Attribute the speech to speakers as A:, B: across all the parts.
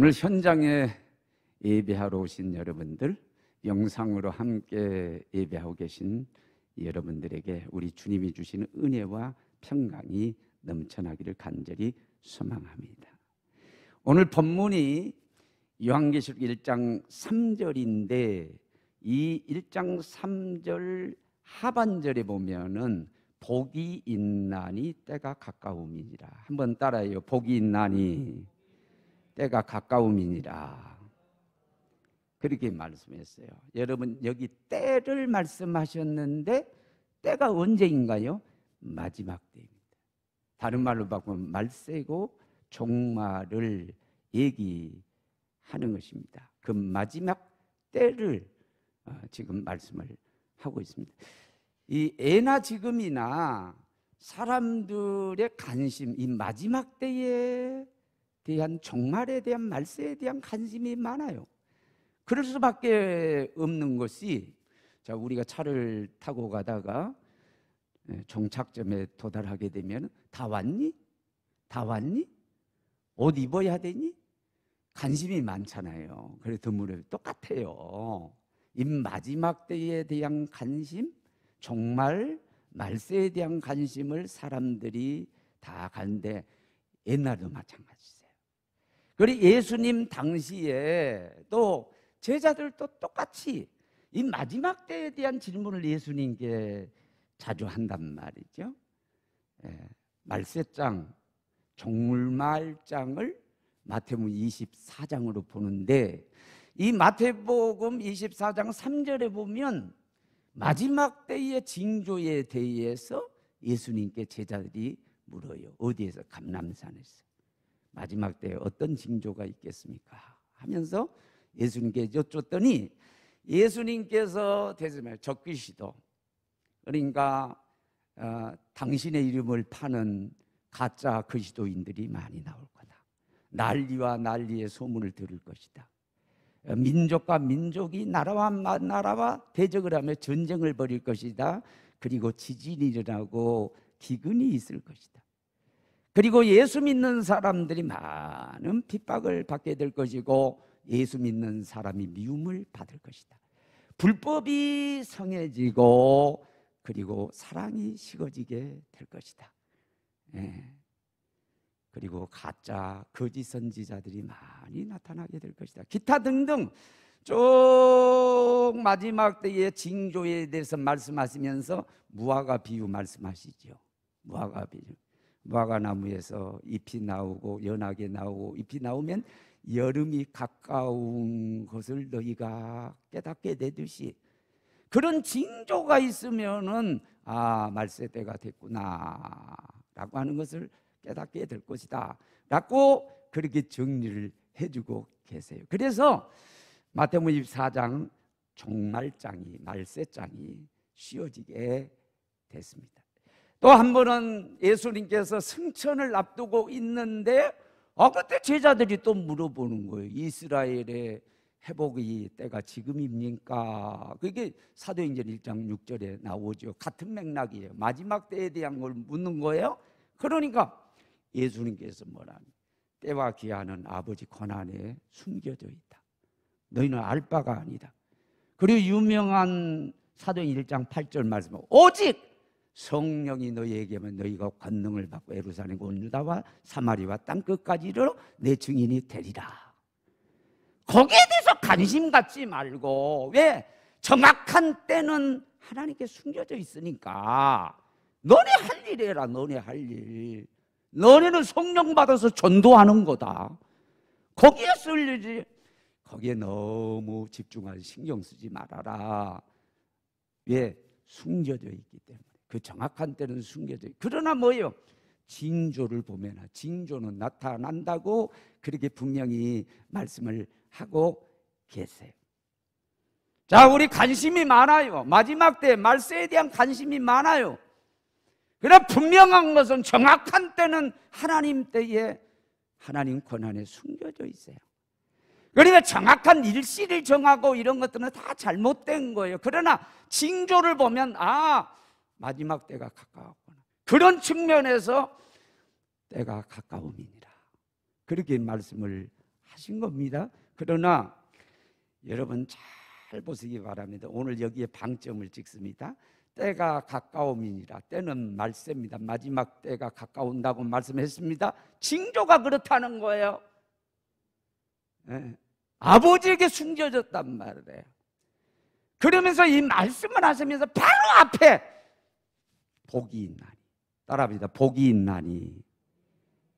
A: 오늘 현장에 예배하러 오신 여러분들, 영상으로 함께 예배하고 계신 여러분들에게 우리 주님이 주시는 은혜와 평강이 넘쳐나기를 간절히 소망합니다. 오늘 본문이 요한계시록 1장 3절인데 이 1장 3절 하반절에 보면은 복이 있나니 때가 가까움이니라. 한번 따라해요. 복이 있나니 때가 가까움이니라. 그렇게 말씀했어요. 여러분, 여기 때를 말씀하셨는데 때가 언제인가요? 마지막 때입니다. 다른 말로 바꾸면 말세고 종말을 얘기하는 것입니다. 그 마지막 때를 지금 말씀을 하고 있습니다. 이 예나 지금이나 사람들의 관심, 이 마지막 때에 대한, 종말에 대한, 말세에 대한 관심이 많아요. 그럴 수밖에 없는 것이, 자, 우리가 차를 타고 가다가 종착점에 도달하게 되면 다 왔니? 다 왔니? 옷 입어야 되니? 관심이 많잖아요. 그래서 물어요. 똑같아요. 이 마지막 때에 대한 관심, 정말 말세에 대한 관심을 사람들이 다 가는데 옛날도 마찬가지예요. 그리고 예수님 당시에 또 제자들도 똑같이 이 마지막 때에 대한 질문을 예수님께 자주 한단 말이죠. 말세장, 종말장을 마태복음 24장으로 보는데, 이 마태복음 24장 3절에 보면 마지막 때의 징조에 대해서 예수님께 제자들이 물어요. 어디에서? 감람산에서. 마지막 때에 어떤 징조가 있겠습니까? 하면서 예수님께 여쭙더니 예수님께서 대답해요. 적그리스도, 그러니까 당신의 이름을 파는 가짜 그리스도인들이 많이 나올 거다. 난리와 난리의 소문을 들을 것이다. 민족과 민족이 나라와 나라와 대적을 하며 전쟁을 벌일 것이다. 그리고 지진이 일어나고 기근이 있을 것이다. 그리고 예수 믿는 사람들이 많은 핍박을 받게 될 것이고 예수 믿는 사람이 미움을 받을 것이다. 불법이 성해지고 그리고 사랑이 식어지게 될 것이다. 그리고 가짜 거짓 선지자들이 많이 나타나게 될 것이다. 기타 등등 쭉 마지막 때의 징조에 대해서 말씀하시면서 무화과 비유 말씀하시죠. 무화과 비유. 무화과 나무에서 잎이 나오고 연하게 나오고 잎이 나오면 여름이 가까운 것을 너희가 깨닫게 되듯이, 그런 징조가 있으면은 말세 때가 됐구나 라고 하는 것을 깨닫게 될 것이다 라고 그렇게 정리를 해주고 계세요. 그래서 마태복음 24장 종말장이, 말세장이 씌워지게 됐습니다. 또 한 번은 예수님께서 승천을 앞두고 있는데 그때 제자들이 또 물어보는 거예요. 이스라엘의 회복의 때가 지금입니까? 그게 사도행전 1장 6절에 나오죠. 같은 맥락이에요. 마지막 때에 대한 걸 묻는 거예요. 그러니까 예수님께서 뭐랍니까? 때와 기한은 아버지 권한에 숨겨져 있다. 너희는 알 바가 아니다. 그리고 유명한 사도행전 1장 8절 말씀, 오직 성령이 너희에게면 너희가 권능을 받고 예루살렘 온 유다와 사마리아와 땅끝까지로 내 증인이 되리라. 거기에 대해서 관심 갖지 말고, 왜? 정확한 때는 하나님께 숨겨져 있으니까 너네 할 일 해라. 너네 할 일. 너네는 성령 받아서 전도하는 거다. 거기에 쓸 일이지. 거기에 너무 집중하지 신경 쓰지 말아라. 왜? 숨겨져 있기 때문에. 그 정확한 때는 숨겨져 있고. 그러나 뭐예요? 징조를 보면 징조는 나타난다고 그렇게 분명히 말씀을 하고 계세요. 자, 우리 관심이 많아요. 마지막 때 말세에 대한 관심이 많아요. 그러나 분명한 것은 정확한 때는 하나님 때에 하나님 권한에 숨겨져 있어요. 그러니까 정확한 일시를 정하고 이런 것들은 다 잘못된 거예요. 그러나 징조를 보면 마지막 때가 가까웠구나. 그런 측면에서 때가 가까움이니라. 그렇게 말씀을 하신 겁니다. 그러나 여러분 잘 보시기 바랍니다. 오늘 여기에 방점을 찍습니다. 때가 가까움이니라. 때는 말세입니다. 마지막 때가 가까운다고 말씀했습니다. 징조가 그렇다는 거예요. 네. 아버지에게 숨겨졌단 말이에요. 그러면서 이 말씀을 하시면서 바로 앞에 복이 있나니, 따라합니다. 복이 있나니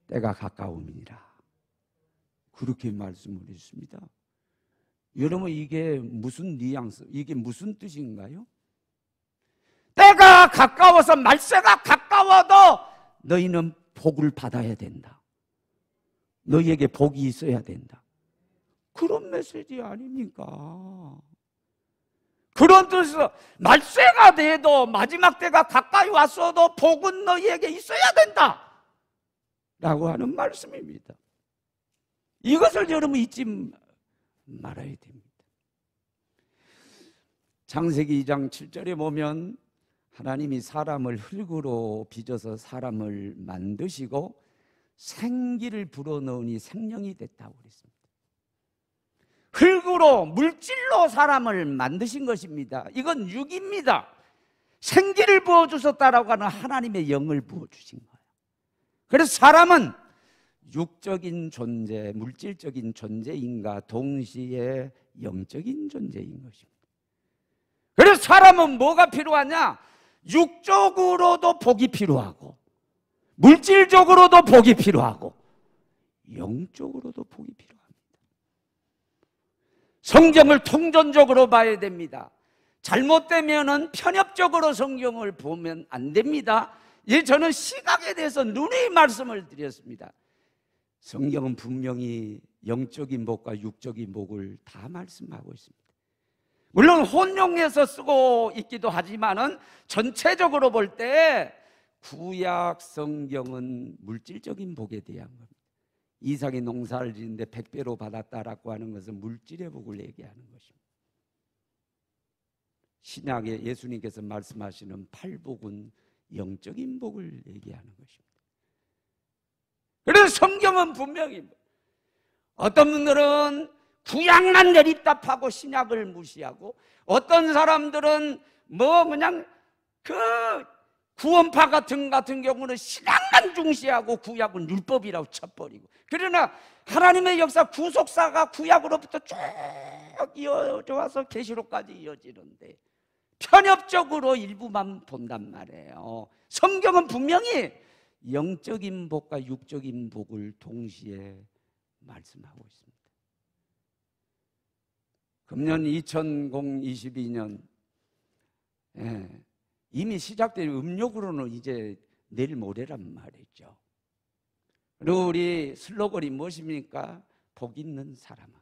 A: 때가 가까움이니라. 그렇게 말씀을 했습니다. 여러분, 이게 무슨 뉘앙스, 이게 무슨 뜻인가요? 때가 가까워서, 말세가 가까워도 너희는 복을 받아야 된다. 너희에게 복이 있어야 된다. 그런 메시지 아닙니까? 그런 뜻에서 말세가 돼도, 마지막 때가 가까이 왔어도 복은 너희에게 있어야 된다 라고 하는 말씀입니다. 이것을 여러분 잊지 말아야 됩니다. 창세기 2장 7절에 보면 하나님이 사람을 흙으로 빚어서 사람을 만드시고 생기를 불어넣으니 생명이 됐다고 그랬습니다. 흙으로, 물질로 사람을 만드신 것입니다. 이건 육입니다. 생기를 부어주셨다라고 하는 하나님의 영을 부어주신 거예요. 그래서 사람은 육적인 존재, 물질적인 존재인가 동시에 영적인 존재인 것입니다. 그래서 사람은 뭐가 필요하냐? 육적으로도 복이 필요하고, 물질적으로도 복이 필요하고, 영적으로도 복이 필요합니다. 성경을 통전적으로 봐야 됩니다. 잘못되면은 편협적으로 성경을 보면 안 됩니다. 저는 시각에 대해서 누누이 말씀을 드렸습니다. 성경은 분명히 영적인 복과 육적인 복을 다 말씀하고 있습니다. 물론 혼용해서 쓰고 있기도 하지만은 전체적으로 볼 때 구약 성경은 물질적인 복에 대한 겁니다. 이삭이 농사를 짓는데 100배로 받았다라고 하는 것은 물질의 복을 얘기하는 것입니다. 신약에 예수님께서 말씀하시는 팔복은 영적인 복을 얘기하는 것입니다. 그래서 성경은 분명히 어떤 분들은 구약만 내립답하고 신약을 무시하고, 어떤 사람들은 그냥 구원파 같은 경우는 신약만 중시하고 구약은 율법이라고 쳐버리고, 그러나 하나님의 역사, 구속사가 구약으로부터 쭉 이어져 와서 계시록까지 이어지는데 편협적으로 일부만 본단 말이에요. 성경은 분명히 영적인 복과 육적인 복을 동시에 말씀하고 있습니다. 금년 2022년 이미 시작된 음력으로는 이제 내일 모레란 말이죠. 그리고 우리 슬로건이 무엇입니까? 복 있는 사람은,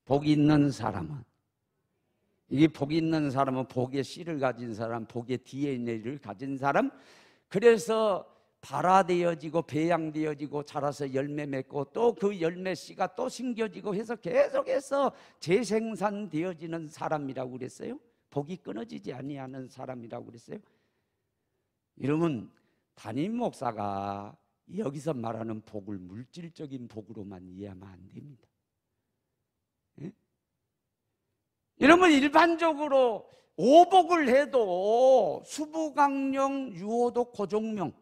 A: 복 있는 사람은, 이게 복 있는 사람은 복의 씨를 가진 사람, 복의 DNA를 가진 사람. 그래서 발화되어지고 배양되어지고 자라서 열매 맺고 또 그 열매 씨가 또 심겨지고 해서 계속해서 재생산되어지는 사람이라고 그랬어요. 복이 끊어지지 아니하는 사람이라고 그랬어요. 여러분, 담임 목사가 여기서 말하는 복을 물질적인 복으로만 이해하면 안 됩니다. 예? 여러분, 일반적으로 오복을 해도 수부강령, 유호독, 고종명,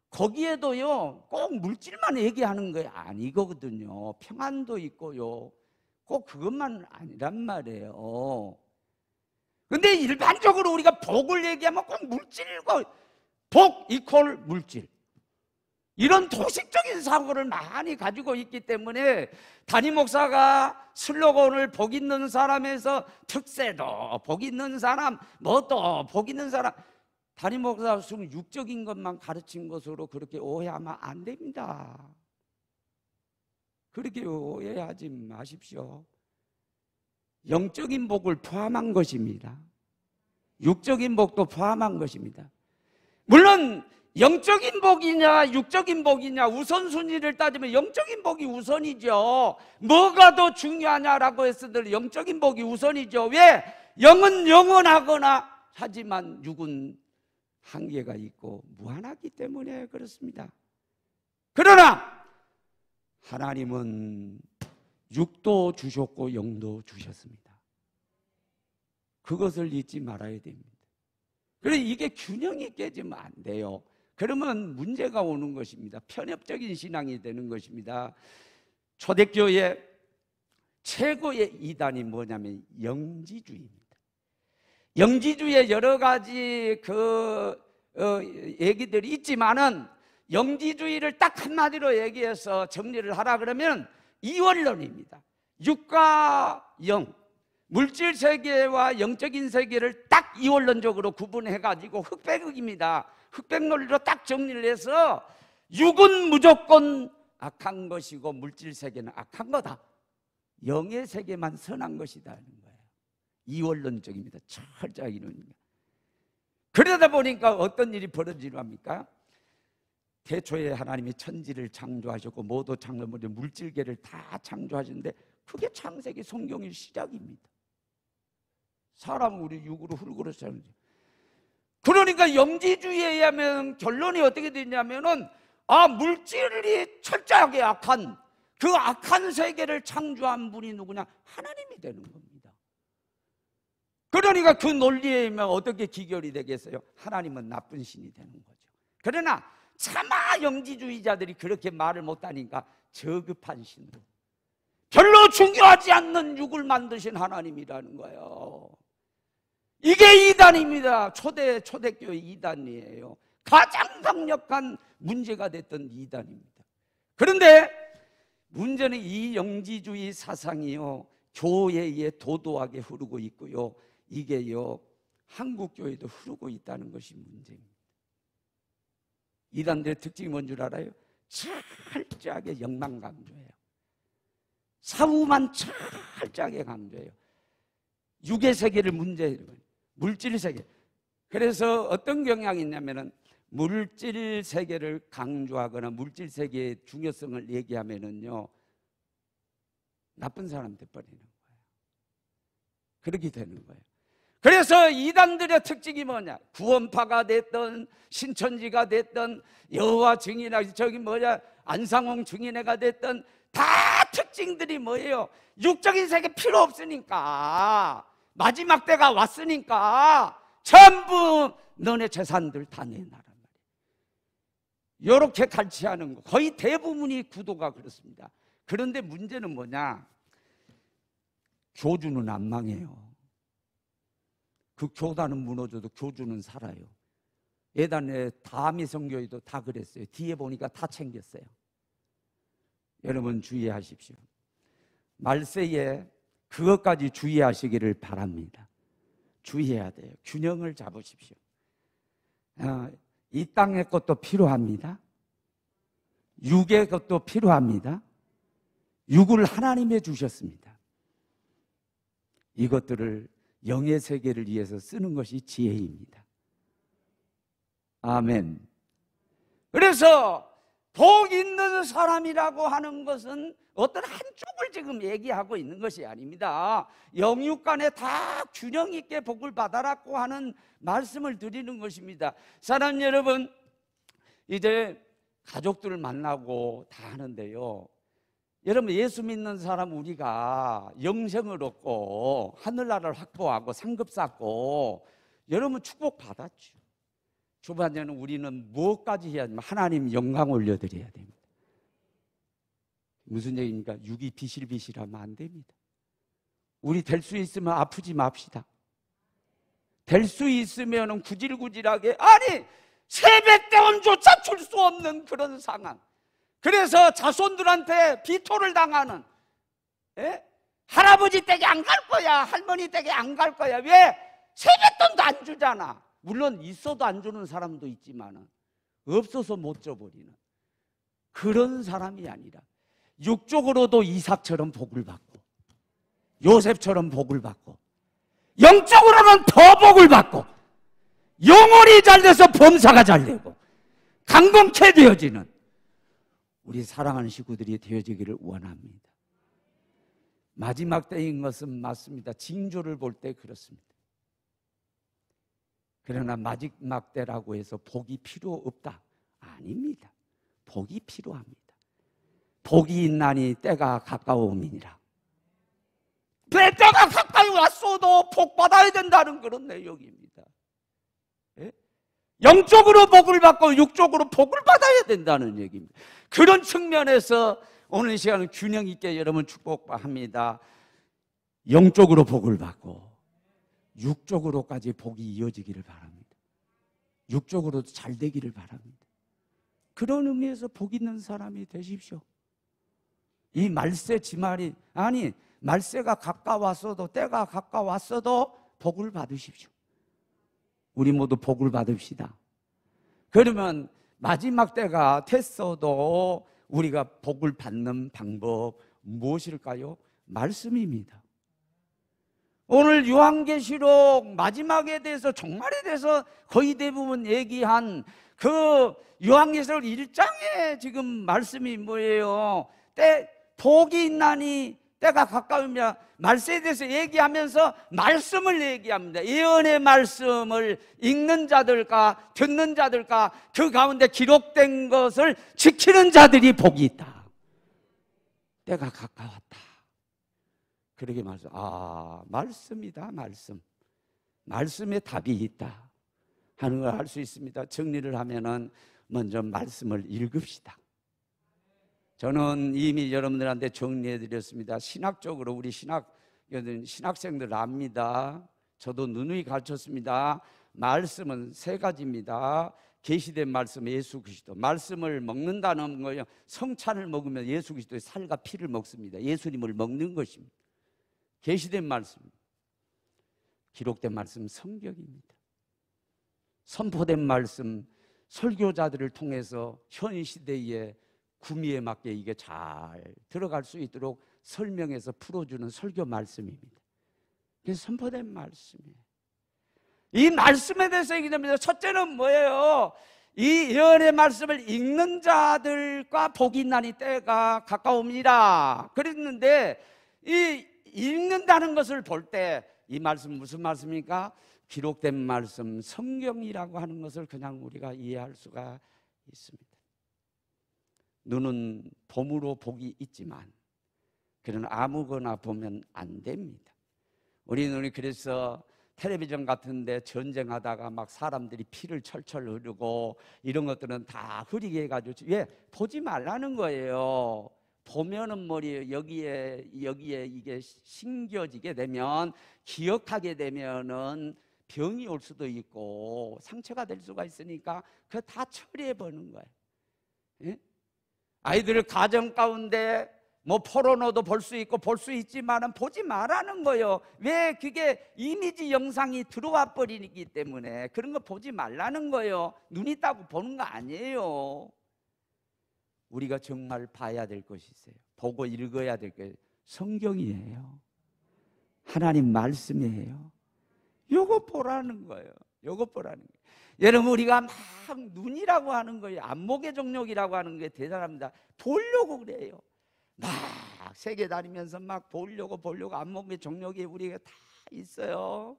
A: 거기에도요 꼭 물질만 얘기하는 거 아니거든요. 평안도 있고요, 꼭 그것만 아니란 말이에요. 근데 일반적으로 우리가 복을 얘기하면 꼭 물질이고, 복 이퀄 물질, 이런 도식적인 사고를 많이 가지고 있기 때문에 담임 목사가 슬로건을 복 있는 사람에서 특세도 복 있는 사람, 또 복 있는 사람, 담임 목사가 육적인 것만 가르친 것으로 그렇게 오해하면 안 됩니다. 그렇게 오해하지 마십시오. 영적인 복을 포함한 것입니다. 육적인 복도 포함한 것입니다. 물론 영적인 복이냐 육적인 복이냐 우선순위를 따지면 영적인 복이 우선이죠. 뭐가 더 중요하냐라고 했을 영적인 복이 우선이죠. 왜? 영은 영원하거나 하지만 육은 한계가 있고 무한하기 때문에 그렇습니다. 그러나 하나님은 육도 주셨고 영도 주셨습니다. 그것을 잊지 말아야 됩니다. 그래서 이게 균형이 깨지면 안 돼요. 그러면 문제가 오는 것입니다. 편협적인 신앙이 되는 것입니다. 초대교회 최고의 이단이 뭐냐면 영지주의입니다. 영지주의에 여러 가지 얘기들이 있지만은 영지주의를 딱 한마디로 얘기해서 정리를 하라 그러면 이원론입니다. 육과 영, 물질 세계와 영적인 세계를 딱 이원론적으로 구분해가지고 흑백흑입니다. 흑백논리로 딱 정리를 해서 육은 무조건 악한 것이고 물질 세계는 악한 거다. 영의 세계만 선한 것이다 하는 거예요. 이원론적입니다. 철저하게 이론입니다. 그러다 보니까 어떤 일이 벌어지랍니까? 태초에 하나님이 천지를 창조하셨고 모두 창조물의 물질계를 다 창조하셨는데 그게 창세기 성경의 시작입니다. 사람은 우리 육으로 흙으로 사는 거죠. 그러니까 영지주의에 의하면 결론이 어떻게 되냐면은 물질이 철저하게 악한 그 악한 세계를 창조한 분이 누구냐? 하나님이 되는 겁니다. 그러니까 그 논리에 의하면 어떻게 기결이 되겠어요? 하나님은 나쁜 신이 되는 거죠. 그러나 차마 영지주의자들이 그렇게 말을 못하니까 저급한 신으로 별로 중요하지 않는 육을 만드신 하나님이라는 거예요. 이게 이단입니다. 초대교회 이단이에요. 가장 강력한 문제가 됐던 이단입니다. 그런데 문제는 이 영지주의 사상이요 교회에 도도하게 흐르고 있고요, 이게요 한국 교회도 흐르고 있다는 것이 문제입니다. 이단들의 특징이 뭔 줄 알아요? 철저하게 영만 강조해요. 사후만 철저하게 강조해요. 육의 세계를 문제예요. 물질 세계. 그래서 어떤 경향이 있냐면은 물질 세계를 강조하거나 물질 세계의 중요성을 얘기하면은요 나쁜 사람 돼버리는 거예요. 그렇게 되는 거예요. 그래서 이단들의 특징이 뭐냐? 구원파가 됐던 신천지가 됐던 여호와 증인이나 안상홍 증인회가 됐던 다 특징들이 뭐예요? 육적인 세계 필요 없으니까, 마지막 때가 왔으니까 전부 너네 재산들 다 내놔란 말이에요. 이렇게 갈취하는 거 거의 대부분이 구도가 그렇습니다. 그런데 문제는 뭐냐? 교주는 안 망해요. 그 교단은 무너져도 교주는 살아요. 예단에 다미성교회도 다 그랬어요. 뒤에 보니까 다 챙겼어요. 여러분 주의하십시오. 말세에 그것까지 주의하시기를 바랍니다. 주의해야 돼요. 균형을 잡으십시오. 이 땅의 것도 필요합니다. 육의 것도 필요합니다. 육을 하나님에 주셨습니다. 이것들을 영의 세계를 위해서 쓰는 것이 지혜입니다. 아멘. 그래서 복 있는 사람이라고 하는 것은 어떤 한쪽을 지금 얘기하고 있는 것이 아닙니다. 영육 간에 다 균형 있게 복을 받아라고 하는 말씀을 드리는 것입니다. 사랑하는 여러분, 이제 가족들을 만나고 다 하는데요, 여러분 예수 믿는 사람 우리가 영생을 얻고 하늘나라를 확보하고 상급 쌓고 여러분 축복 받았죠. 주반에는 우리는 무엇까지 해야 되면 하나님 영광 올려드려야 됩니다. 무슨 얘기입니까? 육이 비실비실하면 안 됩니다. 우리 될 수 있으면 아프지 맙시다. 될 수 있으면 구질구질하게, 아니 세뱃대원조차 줄 수 없는 그런 상황. 그래서 자손들한테 비토를 당하는, 할아버지 댁에 안 갈 거야, 할머니 댁에 안 갈 거야. 왜? 세뱃돈도 안 주잖아. 물론 있어도 안 주는 사람도 있지만 없어서 못 줘버리는 그런 사람이 아니라 육적으로도 이삭처럼 복을 받고 요셉처럼 복을 받고 영적으로는 더 복을 받고 영혼이 잘 돼서 범사가 잘 되고 강건케 되어지는 우리 사랑하는 식구들이 되어지기를 원합니다. 마지막 때인 것은 맞습니다. 징조를 볼 때 그렇습니다. 그러나 마지막 때라고 해서 복이 필요 없다? 아닙니다. 복이 필요합니다. 복이 있나니 때가 가까움이니라. 때가 가까이 왔어도 복 받아야 된다는 그런 내용입니다. 예? 영적으로 복을 받고 육적으로 복을 받아야 된다는 얘기입니다. 그런 측면에서 오늘 이 시간은 균형 있게 여러분 축복합니다. 영적으로 복을 받고 육적으로까지 복이 이어지기를 바랍니다. 육적으로도 잘 되기를 바랍니다. 그런 의미에서 복 있는 사람이 되십시오. 이 말세 지말이, 아니 말세가 가까웠어도, 때가 가까웠어도 복을 받으십시오. 우리 모두 복을 받읍시다. 그러면 마지막 때가 됐어도 우리가 복을 받는 방법 무엇일까요? 말씀입니다. 오늘 요한계시록 마지막에 대해서, 종말에 대해서 거의 대부분 얘기한 그 요한계시록 1장에 지금 말씀이 뭐예요? 복이 있나니 때가 가까우면, 말세에 대해서 얘기하면서 말씀을 얘기합니다. 예언의 말씀을 읽는 자들과 듣는 자들과 그 가운데 기록된 것을 지키는 자들이 복이 있다. 때가 가까웠다. 그러게 말씀. 말씀이다. 말씀에 답이 있다 하는 걸 알 수 있습니다. 정리를 하면은 먼저 말씀을 읽읍시다. 저는 이미 여러분들한테 정리해 드렸습니다. 신학적으로 우리 신학생들 압니다. 저도 누누이 가르쳤습니다. 말씀은 세 가지입니다. 계시된 말씀, 예수 그리스도. 말씀을 먹는다는 거예요. 성찬을 먹으면 예수 그리스도의 살과 피를 먹습니다. 예수님을 먹는 것입니다. 계시된 말씀, 기록된 말씀, 성경입니다. 선포된 말씀, 설교자들을 통해서 현 시대에 구미에 맞게 이게 잘 들어갈 수 있도록 설명해서 풀어주는 설교 말씀입니다. 그래서 선포된 말씀이에요. 이 말씀에 대해서 얘기합니다. 첫째는 뭐예요? 이 예언의 말씀을 읽는 자들과 복이 있나니 때가 가까웁니다. 그랬는데 이 읽는다는 것을 볼 때 이 말씀 무슨 말씀입니까? 기록된 말씀, 성경이라고 하는 것을 그냥 우리가 이해할 수가 있습니다. 눈은 봄으로 복이 있지만 그는 아무거나 보면 안 됩니다. 우리 그래서 텔레비전 같은데 전쟁하다가 막 사람들이 피를 철철 흐르고 이런 것들은 다 흐리게 해가지고 왜 보지 말라는 거예요. 보면은 여기에 이게 심겨지게 되면, 기억하게 되면은 병이 올 수도 있고 상처가 될 수가 있으니까 그거 다 처리해 보는 거예요. 예? 아이들 가정 가운데 뭐 포르노도 볼 수 있고 볼 수 있지만은 보지 말라는 거예요. 왜? 그게 이미지 영상이 들어와 버리기 때문에 그런 거 보지 말라는 거예요. 눈 있다고 보는 거 아니에요. 우리가 정말 봐야 될 것이 있어요. 보고 읽어야 될 게 성경이에요. 하나님 말씀이에요. 요거 보라는 거예요. 요거 보라는 거예요. 여러분, 우리가 막 눈이라고 하는 거예요. 안목의 정욕이라고 하는 게 대단합니다. 보려고 그래요. 막 세계 다니면서 막 보려고 안목의 정욕이 우리가 다 있어요.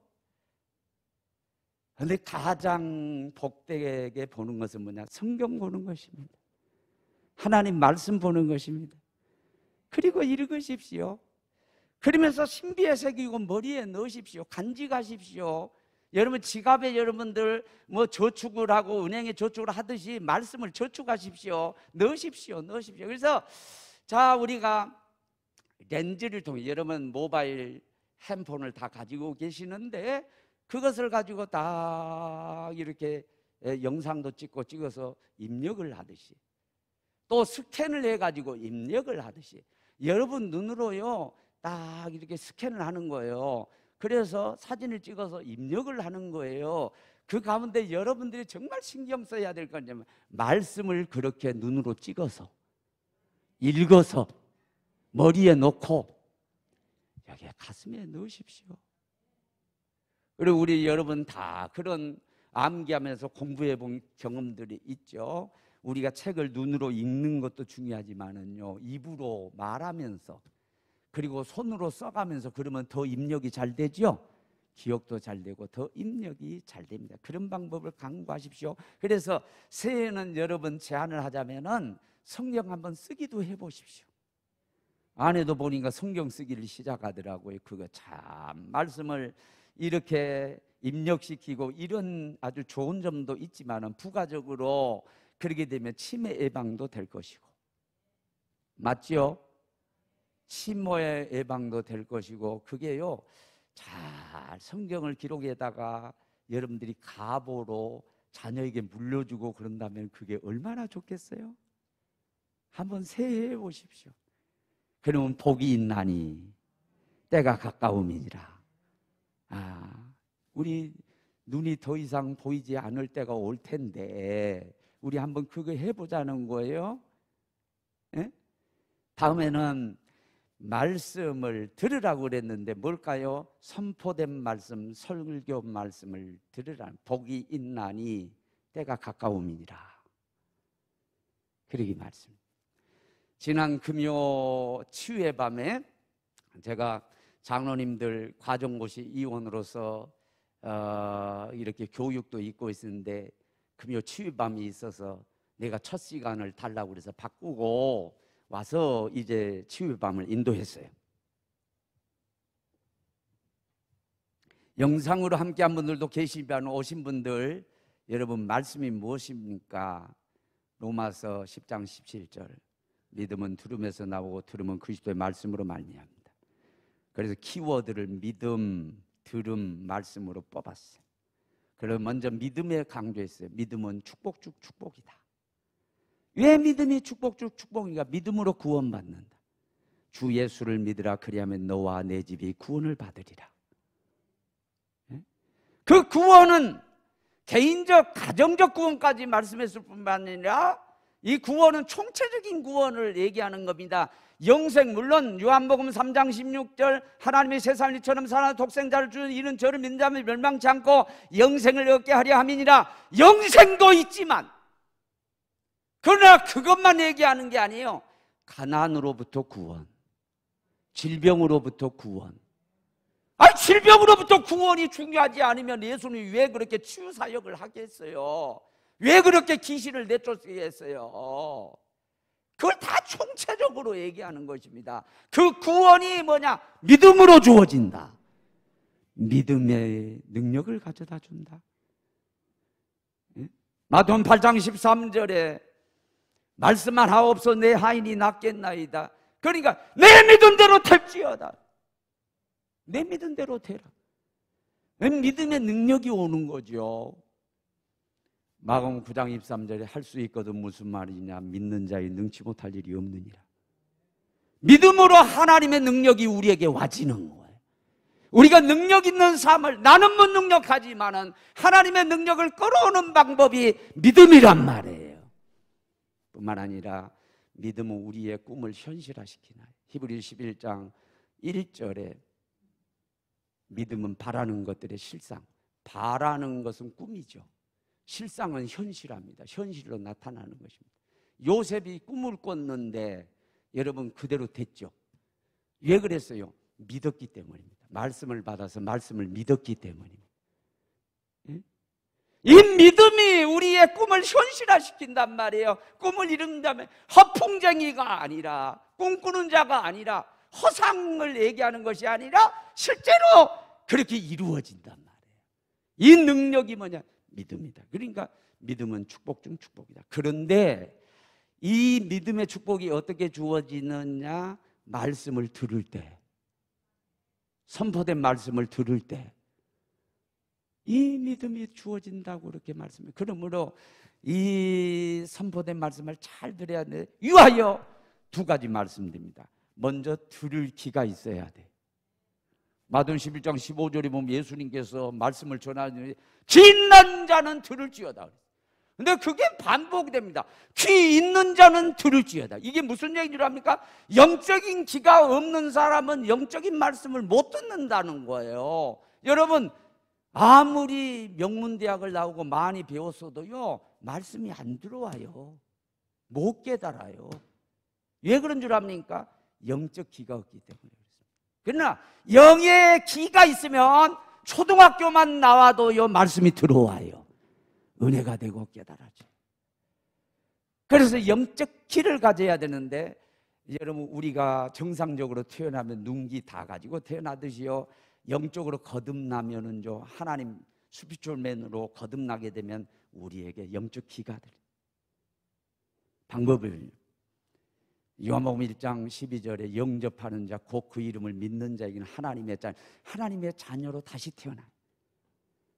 A: 그런데 가장 복되게 보는 것은 뭐냐? 성경 보는 것입니다. 하나님 말씀 보는 것입니다. 그리고 읽으십시오. 그러면서 신비에 새기고 머리에 넣으십시오. 간직하십시오. 여러분 지갑에 여러분들 뭐 저축을 하고 은행에 저축을 하듯이 말씀을 저축하십시오. 넣으십시오. 그래서 자, 우리가 렌즈를 통해, 여러분 모바일 핸폰을 다 가지고 계시는데 그것을 가지고 딱 이렇게 영상도 찍어서 입력을 하듯이, 또 스캔을 해가지고 입력을 하듯이 여러분 눈으로요 딱 이렇게 스캔을 하는 거예요. 그래서 사진을 찍어서 입력을 하는 거예요. 그 가운데 여러분들이 정말 신경 써야 될 건 뭐냐면, 말씀을 그렇게 눈으로 찍어서 읽어서 머리에 놓고 여기 가슴에 넣으십시오. 그리고 우리 여러분 다 그런 암기하면서 공부해 본 경험들이 있죠. 우리가 책을 눈으로 읽는 것도 중요하지만은요, 입으로 말하면서 그리고 손으로 써가면서 그러면 더 입력이 잘 되죠. 기억도 잘 되고 더 입력이 잘 됩니다. 그런 방법을 강구하십시오. 그래서 새해에는 여러분 제안을 하자면은 성경 한번 쓰기도 해보십시오. 아내도 보니까 성경 쓰기를 시작하더라고요. 그거 참 말씀을 이렇게 입력시키고 이런 아주 좋은 점도 있지만 부가적으로 그렇게 되면 치매 예방도 될 것이고, 맞죠? 치매 예방도 될 것이고, 그게요 잘 성경을 기록에다가 여러분들이 가보로 자녀에게 물려주고 그런다면 그게 얼마나 좋겠어요? 한번 새해 보십시오. 그러면 복이 있나니 때가 가까움이니라. 우리 눈이 더 이상 보이지 않을 때가 올 텐데 우리 한번 그거 해보자는 거예요. 예? 다음에는 말씀을 들으라고 그랬는데 뭘까요? 선포된 말씀, 설교 말씀을 들으라. 복이 있나니 때가 가까움이니라. 그러기 말씀. 지난 금요 치유의 밤에 제가 장로님들 과정고시 이원으로서 이렇게 교육도 있고 있었는데 금요 치유의 밤이 있어서 내가 첫 시간을 달라고 그래서 바꾸고 와서 이제 치유의 밤을 인도했어요. 영상으로 함께한 분들도 계시지만 오신 분들, 여러분 말씀이 무엇입니까? 로마서 10장 17절 믿음은 들음에서 나오고 들음은 그리스도의 말씀으로 말미암니다. 그래서 키워드를 믿음, 들음, 말씀으로 뽑았어요. 그래서 먼저 믿음에 강조했어요. 믿음은 축복 중 축복이다. 왜 믿음이 축복 중 축복인가? 믿음으로 구원받는다. 주 예수를 믿으라. 그리하면 너와 내 집이 구원을 받으리라. 그 구원은 개인적, 가정적 구원까지 말씀했을 뿐만 아니라 이 구원은 총체적인 구원을 얘기하는 겁니다. 영생, 물론 요한복음 3장 16절 하나님이 세상을 이처럼 사랑하사 독생자를 주는 이는 저를 믿는 자면 멸망치 않고 영생을 얻게 하려 함이니라. 영생도 있지만, 그러나 그것만 얘기하는 게 아니에요. 가난으로부터 구원, 질병으로부터 구원. 질병으로부터 구원이 중요하지 않으면 예수님이 왜 그렇게 치유사역을 하겠어요? 왜 그렇게 귀신을 내쫓겠어요? 그걸 다 총체적으로 얘기하는 것입니다. 그 구원이 뭐냐? 믿음으로 주어진다. 믿음의 능력을 가져다 준다. 마태복음 8장 13절에 말씀만 하옵소 내 하인이 낫겠나이다. 그러니까 내 믿은 대로 될지어다. 내 믿은 대로 되라. 믿음의 능력이 오는 거죠. 마가복음 9장 23절에 할 수 있거든 무슨 말이냐? 믿는 자의 능치 못할 일이 없느니라. 믿음으로 하나님의 능력이 우리에게 와지는 거예요. 우리가 능력 있는 삶을, 나는 무능력하지만은 하나님의 능력을 끌어오는 방법이 믿음이란 말이에요. 뿐만 아니라 믿음은 우리의 꿈을 현실화시키나요? 히브리서 11장 1절에 믿음은 바라는 것들의 실상, 바라는 것은 꿈이죠. 실상은 현실화입니다. 현실로 나타나는 것입니다. 요셉이 꿈을 꿨는데 여러분 그대로 됐죠. 왜 그랬어요? 믿었기 때문입니다. 말씀을 받아서 말씀을 믿었기 때문입니다. 이 믿음이 우리의 꿈을 현실화시킨단 말이에요. 꿈을 이룬다면 허풍쟁이가 아니라, 꿈꾸는 자가 아니라, 허상을 얘기하는 것이 아니라 실제로 그렇게 이루어진단 말이에요. 이 능력이 뭐냐? 믿음이다. 그러니까 믿음은 축복 중 축복이다. 그런데 이 믿음의 축복이 어떻게 주어지느냐? 말씀을 들을 때, 선포된 말씀을 들을 때 이 믿음이 주어진다고 그렇게 말씀해요. 그러므로 이 선포된 말씀을 잘 들어야 돼. 유하여 두 가지 말씀드립니다. 먼저 들을 귀가 있어야 돼. 마태복음 11장 15절에 보면 예수님께서 말씀을 전하는 귀 있는 자는 들을지어다. 근데 그게 반복됩니다. 귀 있는 자는 들을지어다. 이게 무슨 얘기를 합니까? 영적인 귀가 없는 사람은 영적인 말씀을 못 듣는다는 거예요. 여러분, 아무리 명문대학을 나오고 많이 배웠어도요, 말씀이 안 들어와요. 못 깨달아요. 왜 그런 줄 압니까? 영적 귀가 없기 때문에 그렇습니다. 그러나 영의 귀가 있으면 초등학교만 나와도요, 말씀이 들어와요. 은혜가 되고 깨달아져요. 그래서 영적 귀를 가져야 되는데 여러분, 우리가 정상적으로 태어나면 눈기 다 가지고 태어나듯이요, 영적으로 거듭나면은요, 하나님 스피리추얼맨으로 거듭나게 되면 우리에게 영적 기가 될 방법을, 요한복음 1장 12절에 영접하는 자 곧 그 이름을 믿는 자에게는 하나님의 자녀로 다시 태어나요.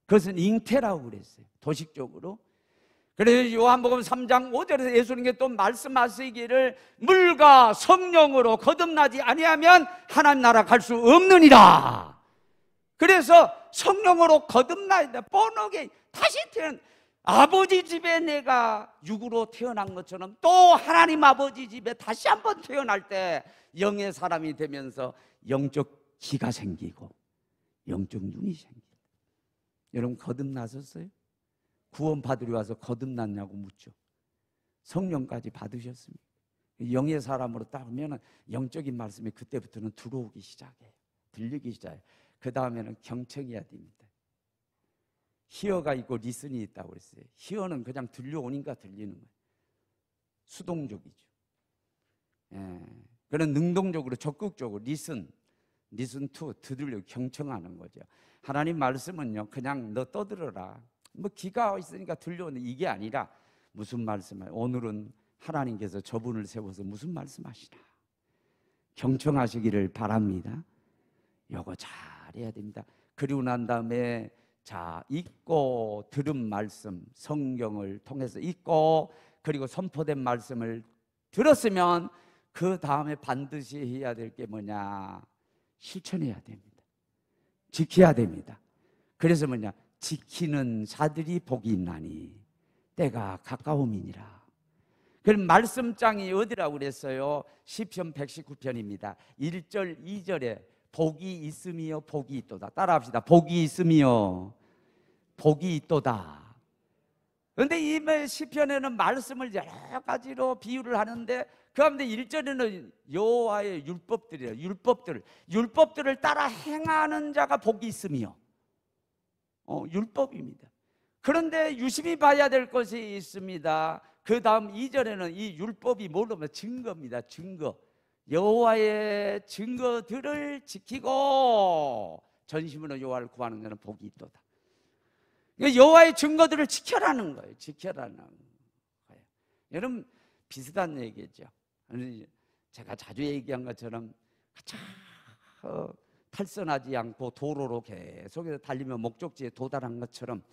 A: 그것은 잉태라고 그랬어요, 도식적으로. 그래서 요한복음 3장 5절에서 예수님께 또 말씀하시기를 물과 성령으로 거듭나지 아니하면 하나님 나라 갈 수 없느니라. 그래서 성령으로 거듭나야 돼. 뻔하게 다시 태어난, 아버지 집에 내가 육으로 태어난 것처럼 또 하나님 아버지 집에 다시 한번 태어날 때 영의 사람이 되면서 영적 기가 생기고 영적 눈이 생깁니다. 여러분, 거듭나셨어요? 구원 받으러 와서 거듭났냐고 묻죠. 성령까지 받으셨습니까? 영의 사람으로 따르면 영적인 말씀이 그때부터는 들어오기 시작해요. 들리기 시작해요. 그 다음에는 경청해야 됩니다. 히어가 있고 리슨이 있다고 그랬어요. 히어는 그냥 들려오니까 들리는 거예요. 수동적이죠. 그런 능동적으로 적극적으로 리슨 투 들으려고 경청하는 거죠. 하나님 말씀은요, 그냥 너 떠들어라, 뭐 기가 있으니까 들려오는 이게 아니라 무슨 말씀을, 오늘은 하나님께서 저분을 세워서 무슨 말씀하시나 경청하시기를 바랍니다. 요거 잘해야 됩니다. 그리고 난 다음에 자, 읽고 들은 말씀, 성경을 통해서 읽고 그리고 선포된 말씀을 들었으면 그 다음에 반드시 해야 될 게 뭐냐? 실천해야 됩니다. 지켜야 됩니다. 그래서 뭐냐? 지키는 자들이 복이 있나니 때가 가까움이니라. 그럼 말씀장이 어디라고 그랬어요? 시편 119편입니다. 1절 2절에 복이 있으며 복이 있도다. 따라합시다. 복이 있으며 복이 있도다. 그런데 이 시편에는 말씀을 여러 가지로 비유를 하는데 그 가운데 1절에는 여호와의 율법들이에요. 율법들을 따라 행하는 자가 복이 있으며, 율법입니다. 그런데 유심히 봐야 될 것이 있습니다. 그 다음 2절에는 이 율법이 뭘로 하면 증거입니다. 증거. 여호와의 증거들을 지키고 전심으로 여호와를 구하는 자는 복이 있도다. 여호와의 증거들을 지켜라는 거예요. 지켜라는 거예요. 여러분, 비슷한 얘기죠. 제가 자주 얘기한 것처럼 탈선하지 않고 도로로 계속해서 달리면 목적지에 도달한 것처럼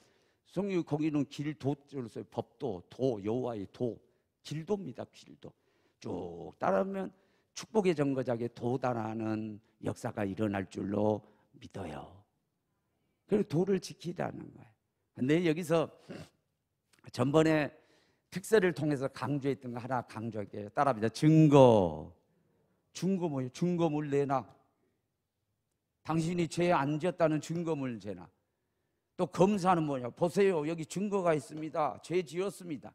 A: 성경 거기는 길도를 써요. 법도, 도, 여호와의 도, 길도입니다. 길도 쭉 따라오면 축복의 정거장에 도달하는 역사가 일어날 줄로 믿어요. 그리고 도를 지키라는 거예요. 근데 여기서 전번에 특세를 통해서 강조했던 거 하나 강조할게요. 따라합니다. 증거 뭐예요? 증거물 내놔. 당신이 죄에 안 지었다는 증거물 제나. 또 검사는 뭐냐? 보세요, 여기 증거가 있습니다. 죄 지었습니다.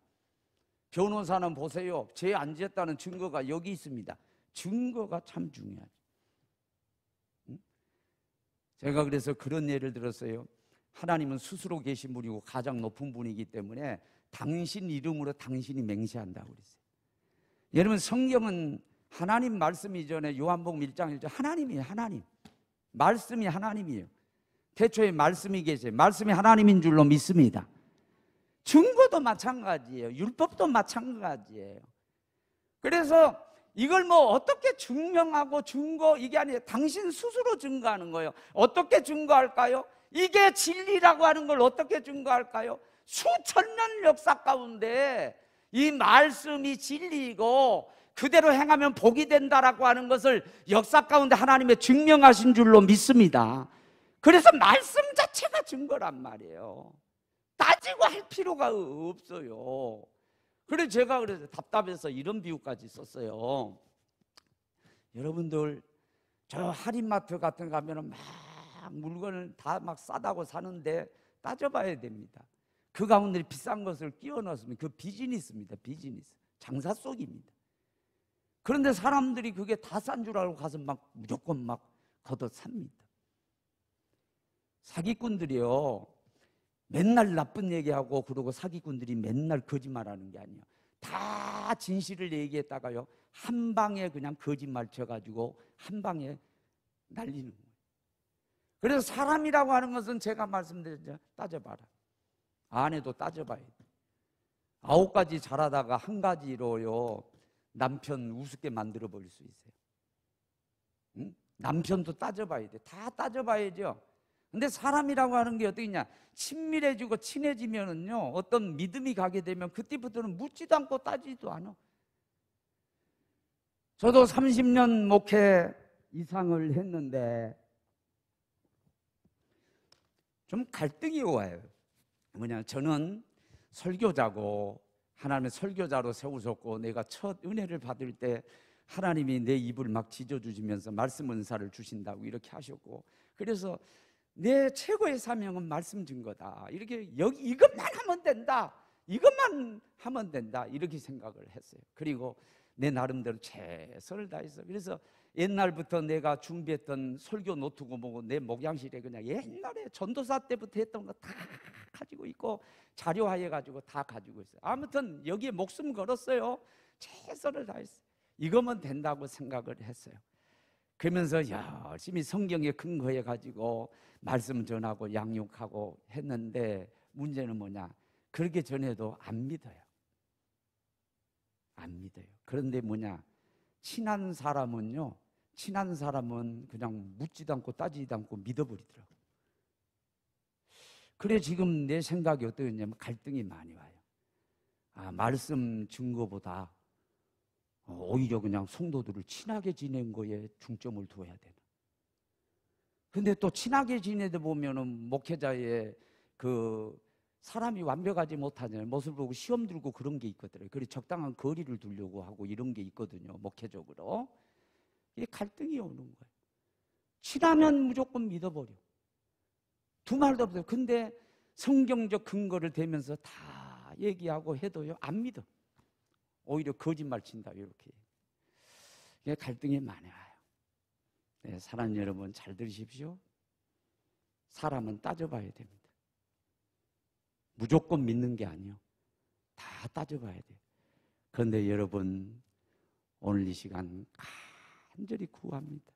A: 변호사는 보세요, 죄 안 지었다는 증거가 여기 있습니다. 증거가 참 중요하죠. 제가 그래서 그런 예를 들었어요. 하나님은 스스로 계신 분이고 가장 높은 분이기 때문에 당신 이름으로 당신이 맹세한다고 그랬어요. 여러분, 성경은 하나님 말씀 이전에 요한복음 1장 1절 하나님이에요. 하나님. 말씀이 하나님이에요. 태초에 말씀이 계세요. 말씀이 하나님인 줄로 믿습니다. 증거도 마찬가지예요. 율법도 마찬가지예요. 그래서 이걸 뭐 어떻게 증명하고 증거, 이게 아니에요. 당신 스스로 증거하는 거예요. 어떻게 증거할까요? 이게 진리라고 하는 걸 어떻게 증거할까요? 수천 년 역사 가운데 이 말씀이 진리이고 그대로 행하면 복이 된다라고 하는 것을 역사 가운데 하나님의 증명하신 줄로 믿습니다. 그래서 말씀 자체가 증거란 말이에요. 따지고 할 필요가 없어요. 그래서 제가 그래서 답답해서 이런 비유까지 썼어요. 여러분들, 저 할인마트 같은 거 가면은 막 물건을 다 막 싸다고 사는데 따져봐야 됩니다. 그 가운데 비싼 것을 끼워 넣었으면 그 비즈니스입니다. 비즈니스. 장사 속입니다. 그런데 사람들이 그게 다 싼 줄 알고 가서 막 무조건 막 걷어 삽니다. 사기꾼들이요, 맨날 나쁜 얘기하고 그러고 사기꾼들이 맨날 거짓말하는 게 아니에요. 다 진실을 얘기했다가요, 한 방에 그냥 거짓말 쳐가지고 한 방에 날리는 거예요. 그래서 사람이라고 하는 것은 제가 말씀드렸죠. 따져봐라. 아내도 따져봐야 돼. 9가지 잘하다가 한 가지로요 남편 우습게 만들어 버릴 수 있어요. 응? 남편도 따져봐야 돼. 다 따져봐야죠. 근데 사람이라고 하는 게 어떻게냐, 친밀해지고 친해지면은요 어떤 믿음이 가게 되면 그때부터는 묻지도 않고 따지지도 않아. 저도 30년 목회 이상을 했는데 좀 갈등이 와요. 뭐냐, 저는 설교자고 하나님의 설교자로 세우셨고 내가 첫 은혜를 받을 때 하나님이 내 입을 막 지져주시면서 말씀 은사를 주신다고 이렇게 하셨고, 그래서 내 최고의 사명은 말씀 증거다. 이렇게 여기 이것만 하면 된다. 이것만 하면 된다. 이렇게 생각을 했어요. 그리고 내 나름대로 최선을 다했어. 그래서 옛날부터 내가 준비했던 설교 노트고 뭐고 내 목양실에 그냥 옛날에 전도사 때부터 했던 거 다 가지고 있고 자료화해 가지고 다 가지고 있어요. 아무튼 여기에 목숨 걸었어요. 최선을 다했어요. 이거면 된다고 생각을 했어요. 그러면서 열심히 성경에 근거해 가지고 말씀 전하고 양육하고 했는데 문제는 뭐냐, 그렇게 전해도 안 믿어요. 안 믿어요. 그런데 뭐냐, 친한 사람은 그냥 묻지도 않고 따지지도 않고 믿어버리더라고요. 그래 지금 내 생각이 어떠냐면 갈등이 많이 와요. 말씀 증거보다 오히려 그냥 성도들을 친하게 지낸 거에 중점을 둬야 되나. 근데 또 친하게 지내다 보면은 목회자의 그 사람이 완벽하지 못하잖아요. 모습을 보고 시험 들고 그런 게 있거든요. 그래서 적당한 거리를 두려고 하고 이런 게 있거든요. 목회적으로. 이게 갈등이 오는 거예요. 친하면 무조건 믿어버려. 두 말도 없어요. 근데 성경적 근거를 대면서 다 얘기하고 해도요 안 믿어. 오히려 거짓말 친다. 이렇게. 이게 갈등이 많이 와요. 네, 사랑하는 여러분 잘 들으십시오. 사람은 따져봐야 됩니다. 무조건 믿는 게 아니에요. 다 따져봐야 돼요. 그런데 여러분 오늘 이 시간 간절히 구합니다.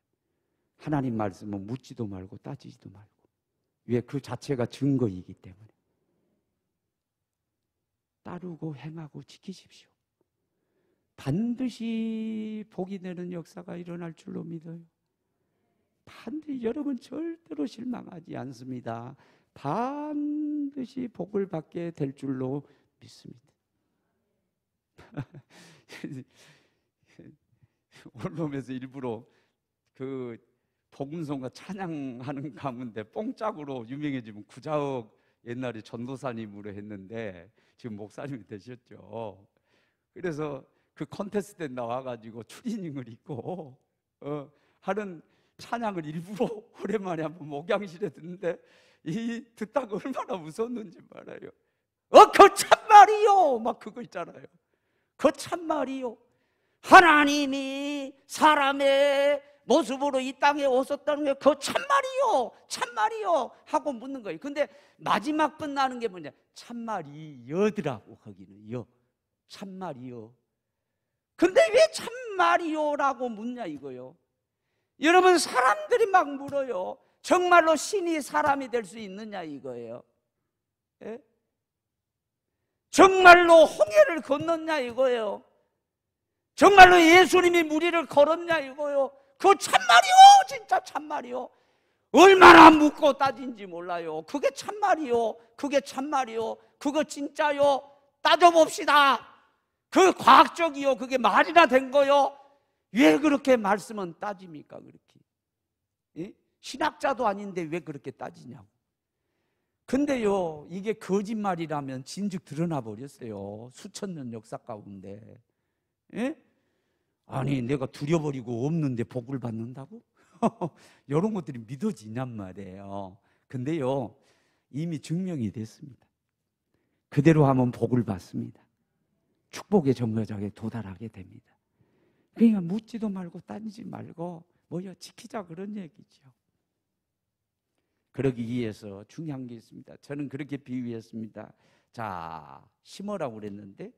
A: 하나님 말씀은 묻지도 말고 따지지도 말고. 왜? 그 자체가 증거이기 때문에. 따르고 행하고 지키십시오. 반드시 복이 되는 역사가 일어날 줄로 믿어요. 반드시 여러분 절대로 실망하지 않습니다. 반드시 복을 받게 될 줄로 믿습니다. 오늘 오면서 일부러 그 복음성과 찬양하는 가운데 뽕짝으로 유명해지면 구자욱 옛날에 전도사님으로 했는데 지금 목사님이 되셨죠. 그래서 그 콘테스트에 나와가지고 추리닝을 입고 하는 찬양을 일부러 오랜만에 한번 목양실에 듣는데 듣다가 얼마나 웃었는지 말아요. 그 참말이요 막 그거 있잖아요. 그 참말이요, 하나님이 사람의 모습으로 이 땅에 오셨다는 게 그 참말이요 참말이요 하고 묻는 거예요. 근데 마지막 끝나는 게 뭐냐, 참말이여더라고. 거기는 여, 참말이요. 근데 왜 참말이요라고 묻냐 이거요. 여러분 사람들이 막 물어요. 정말로 신이 사람이 될 수 있느냐 이거예요. 예? 정말로 홍해를 건넜냐 이거예요. 정말로 예수님이 무리를 걸었냐 이거요. 그거 참말이요. 진짜 참말이요. 얼마나 묻고 따진지 몰라요. 그게 참말이요. 그게 참말이요. 그거 진짜요. 따져봅시다. 그 과학적이요. 그게 말이나 된 거요. 왜 그렇게 말씀은 따집니까 그렇게? 예? 신학자도 아닌데 왜 그렇게 따지냐고. 근데요 이게 거짓말이라면 진즉 드러나 버렸어요. 수천 년 역사 가운데. 예? 아니 내가 두려버리고 없는데 복을 받는다고? 이런 것들이 믿어지냔 말이에요. 근데요 이미 증명이 됐습니다. 그대로 하면 복을 받습니다. 축복의 정거장에 도달하게 됩니다. 그러니까 묻지도 말고 따지지 말고 지키자 그런 얘기죠. 그러기 위해서 중요한 게 있습니다. 저는 그렇게 비유했습니다. 자, 심으라고 그랬는데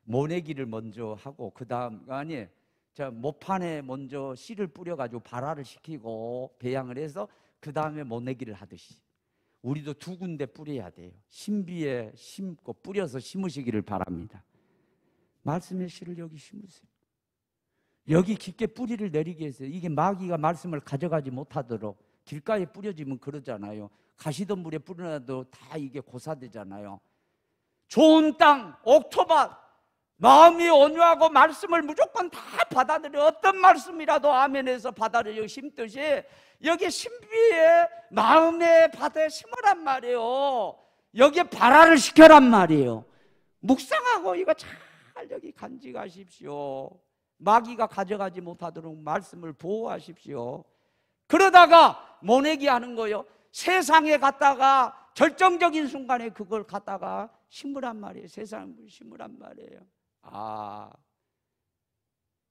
A: 모내기를 먼저 하고 그 다음 아니에요. 저 모판에 먼저 씨를 뿌려가지고 발화를 시키고 배양을 해서 그 다음에 모내기를 하듯이 우리도 두 군데 뿌려야 돼요. 신비에 심고 뿌려서 심으시기를 바랍니다. 말씀의 씨를 여기 심으세요. 여기 깊게 뿌리를 내리게 해서 이게 마귀가 말씀을 가져가지 못하도록 길가에 뿌려지면 그러잖아요. 가시덤불에 뿌려놔도 다 이게 고사되잖아요. 좋은 땅, 옥토밭, 마음이 온유하고 말씀을 무조건 다 받아들여 어떤 말씀이라도 아멘해서 받아들여 심듯이 여기 신비의 마음의 바다에 심으란 말이에요. 여기에 발화를 시켜란 말이에요. 묵상하고 이거 잘 여기 간직하십시오. 마귀가 가져가지 못하도록 말씀을 보호하십시오. 그러다가 모내기 하는 거예요. 세상에 갔다가 결정적인 순간에 그걸 갖다가 심으란 말이에요. 세상을 심으란 말이에요.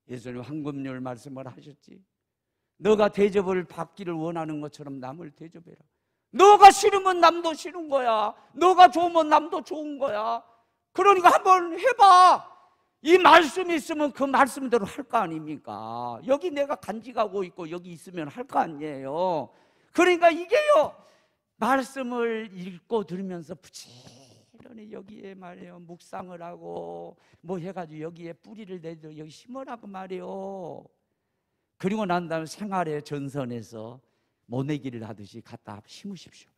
A: 예수님 황금률 말씀을 하셨지. 너가 대접을 받기를 원하는 것처럼 남을 대접해라. 너가 싫으면 남도 싫은 거야. 너가 좋으면 남도 좋은 거야. 그러니까 한번 해봐. 이 말씀이 있으면 그 말씀대로 할 거 아닙니까? 여기 내가 간직하고 있고 여기 있으면 할 거 아니에요. 그러니까 이게요, 말씀을 읽고 들으면서 부지런히 여기에 말이에요 묵상을 하고 뭐 해가지고 여기에 뿌리를 내도 여기 심으라고 말이에요. 그리고 난 다음에 생활의 전선에서 모내기를 하듯이 갖다 심으십시오.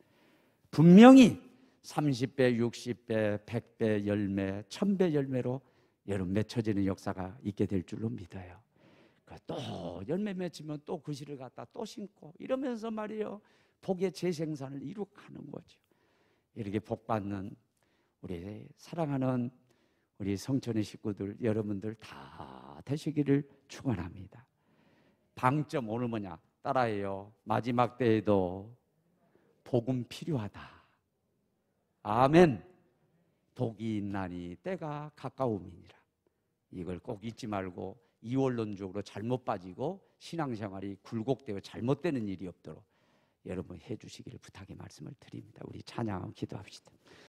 A: 분명히 30배, 60배, 100배 열매, 1000배 열매로 여러분 맺혀지는 역사가 있게 될 줄로 믿어요. 또 열매 맺히면 또 그 씨를 갖다 또 심고 이러면서 말이에요 복의 재생산을 이룩하는 거죠. 이렇게 복받는 우리 사랑하는 우리 성천의 식구들 여러분들 다 되시기를 축원합니다. 방점 오늘 뭐냐? 따라해요. 마지막 때에도 복음 필요하다. 아멘. 복이 있나니 때가 가까움이니라. 이걸 꼭 잊지 말고 이원론적으로 잘못 빠지고 신앙생활이 굴곡되고 잘못되는 일이 없도록 여러분 해주시기를 부탁의 말씀을 드립니다. 우리 찬양하고 기도합시다.